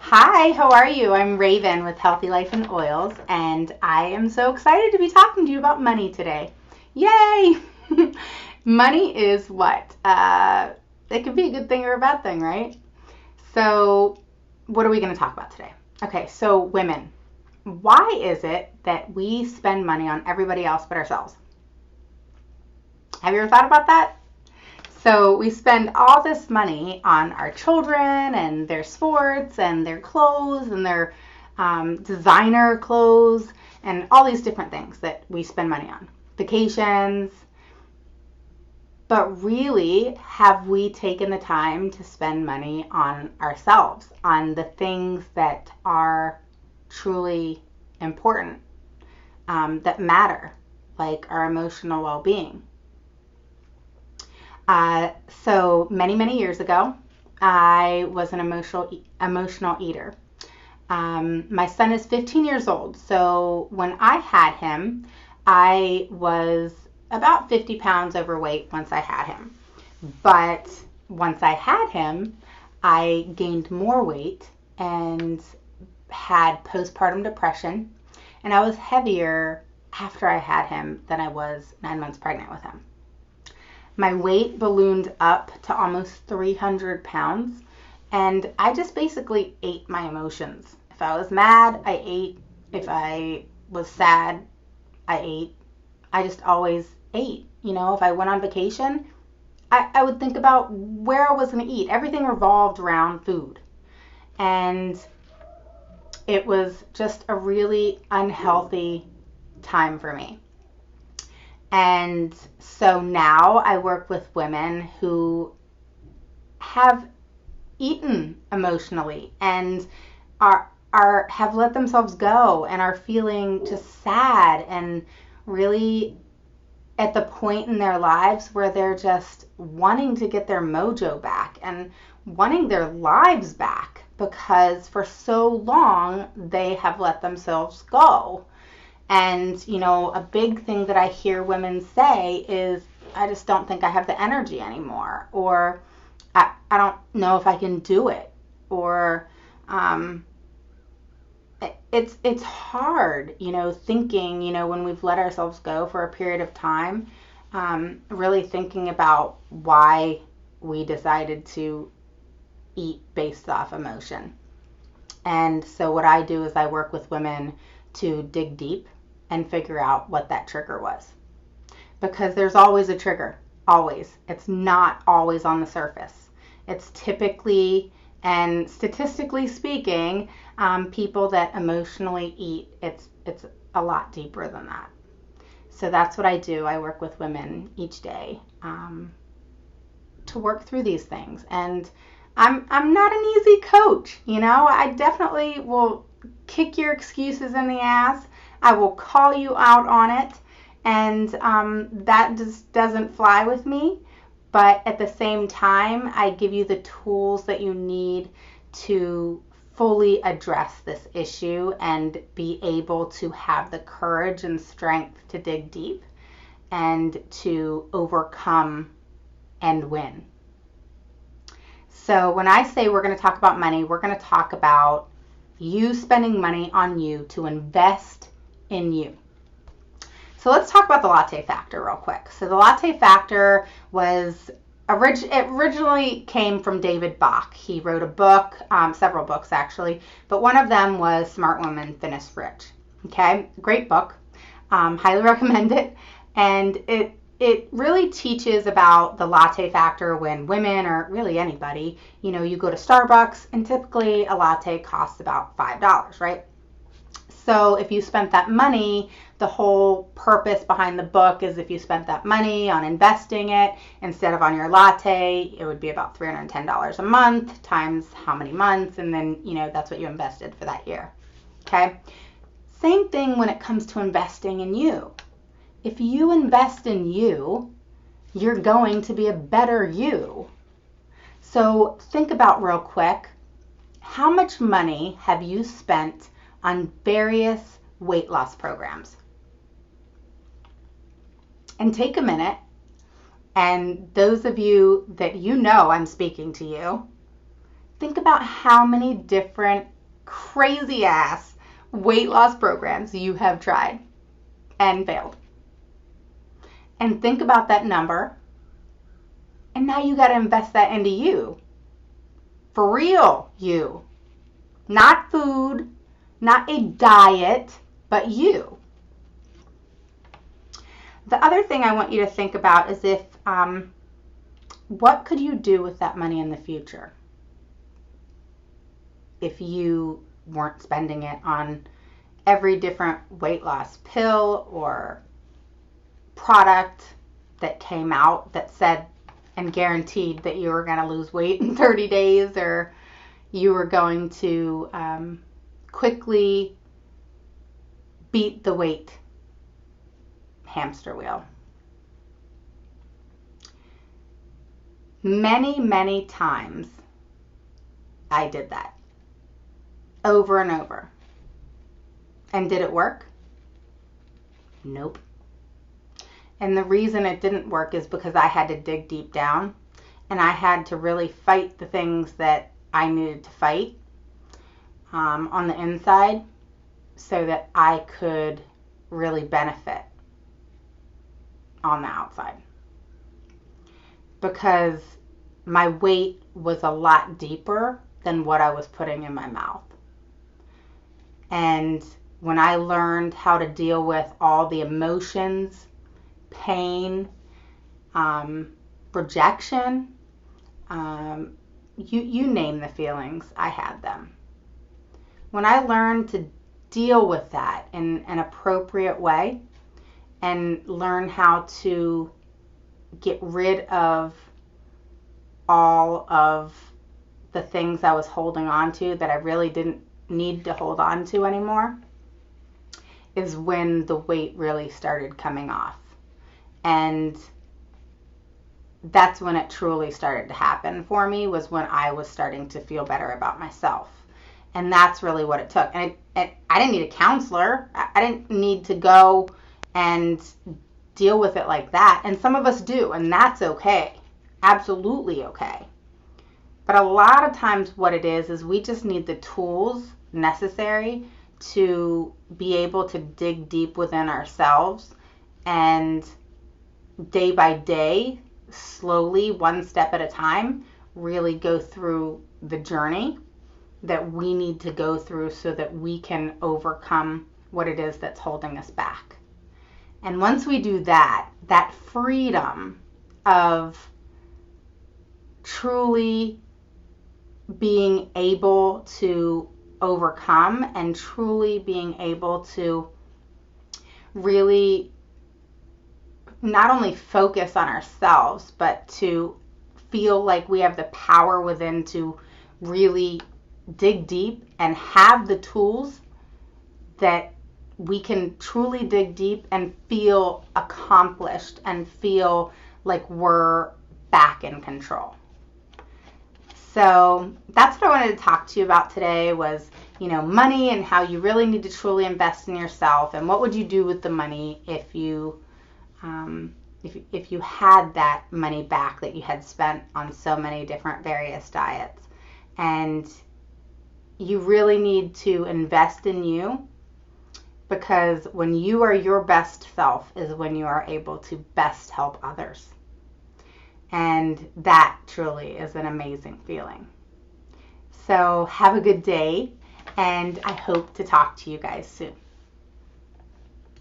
Hi, how are you? I'm Raven with Healthy Life and Oils, and I am so excited to be talking to you about money today. Yay! Money is what? It can be a good thing or a bad thing, right? So, what are we going to talk about today? Okay, so women. Why is it that we spend money on everybody else but ourselves? Have you ever thought about that? So we spend all this money on our children and their sports and their clothes and their designer clothes and all these different things that we spend money on. Vacations. But really, have we taken the time to spend money on ourselves, on the things that are truly important, that matter, like our emotional well being? So many years ago, I was an emotional eater. My son is 15 years old, so when I had him, I was about 50 pounds overweight once I had him. But once I had him, I gained more weight and had postpartum depression, and I was heavier after I had him than I was 9 months pregnant with him. My weight ballooned up to almost 300 pounds, and I just basically ate my emotions. If I was mad, I ate. If I was sad, I ate. I just always ate. If I went on vacation, I would think about where I was going to eat. Everything revolved around food. And it was just a really unhealthy time for me. And so now I work with women who have eaten emotionally and are have let themselves go and are feeling just sad and really at the point in their lives where they're just wanting to get their mojo back and wanting their lives back because for so long they have let themselves go. And, a big thing that I hear women say is, I just don't think I have the energy anymore, or I don't know if I can do it, or um, it's hard, thinking, when we've let ourselves go for a period of time, really thinking about why we decided to eat based off emotion. And so what I do is I work with women to dig deep and figure out what that trigger was. Because there's always a trigger, always. It's not always on the surface. It's typically and statistically speaking, people that emotionally eat, it's a lot deeper than that. So that's what I do. I work with women each day to work through these things. And I'm not an easy coach, I definitely will kick your excuses in the ass. I will call you out on it, and that just doesn't fly with me. But at the same time, I give you the tools that you need to fully address this issue and be able to have the courage and strength to dig deep and to overcome and win. So when I say we're going to talk about money, we're going to talk about you spending money on you to invest in you. So let's talk about the latte factor real quick. So the latte factor was originally came from David Bach. He wrote a book, several books actually, but one of them was Smart Woman, Finish Rich. Okay, great book. Highly recommend it. And it really teaches about the latte factor when women or really anybody, you go to Starbucks and typically a latte costs about $5, right? So if you spent that money, the whole purpose behind the book is if you spent that money on investing it instead of on your latte, it would be about $310 a month times how many months, and then, that's what you invested for that year. Okay? Same thing when it comes to investing in you. If you invest in you, you're going to be a better you. So think about real quick, how much money have you spent on various weight loss programs? And take a minute, and those of you that I'm speaking to you, think about how many different crazy ass weight loss programs you have tried and failed. And think about that number. And now you got to invest that into you. For real, you. Not food, not a diet, but you. The other thing I want you to think about is what could you do with that money in the future if you weren't spending it on every different weight loss pill or product that came out that said and guaranteed that you were going to lose weight in 30 days or you were going to quickly beat the weight hamster wheel. Many, many times I did that over and over. And did it work? Nope. And the reason it didn't work is because I had to dig deep down and I had to really fight the things that I needed to fight on the inside so that I could really benefit on the outside. Because my weight was a lot deeper than what I was putting in my mouth. And when I learned how to deal with all the emotions, pain, rejection, you name the feelings, I had them. When I learned to deal with that in an appropriate way and learn how to get rid of all of the things I was holding on to that I really didn't need to hold on to anymore, is when the weight really started coming off. And that's when it truly started to happen for me, was when I was starting to feel better about myself. And that's really what it took. And I didn't need a counselor. I didn't need to go and deal with it like that. And some of us do, and that's okay. Absolutely okay. But a lot of times what it is we just need the tools necessary to be able to dig deep within ourselves and day by day, slowly, one step at a time, really go through the journey that we need to go through so that we can overcome what it is that's holding us back. And once we do that, that freedom of truly being able to overcome and truly being able to really not only focus on ourselves, but to feel like we have the power within to really dig deep and have the tools that we can truly dig deep and feel accomplished and feel like we're back in control. So that's what I wanted to talk to you about today was, money and how you really need to truly invest in yourself and what would you do with the money if you had that money back that you had spent on so many different various diets. And you really need to invest in you, because when you are your best self is when you are able to best help others. And that truly is an amazing feeling. So have a good day, and I hope to talk to you guys soon.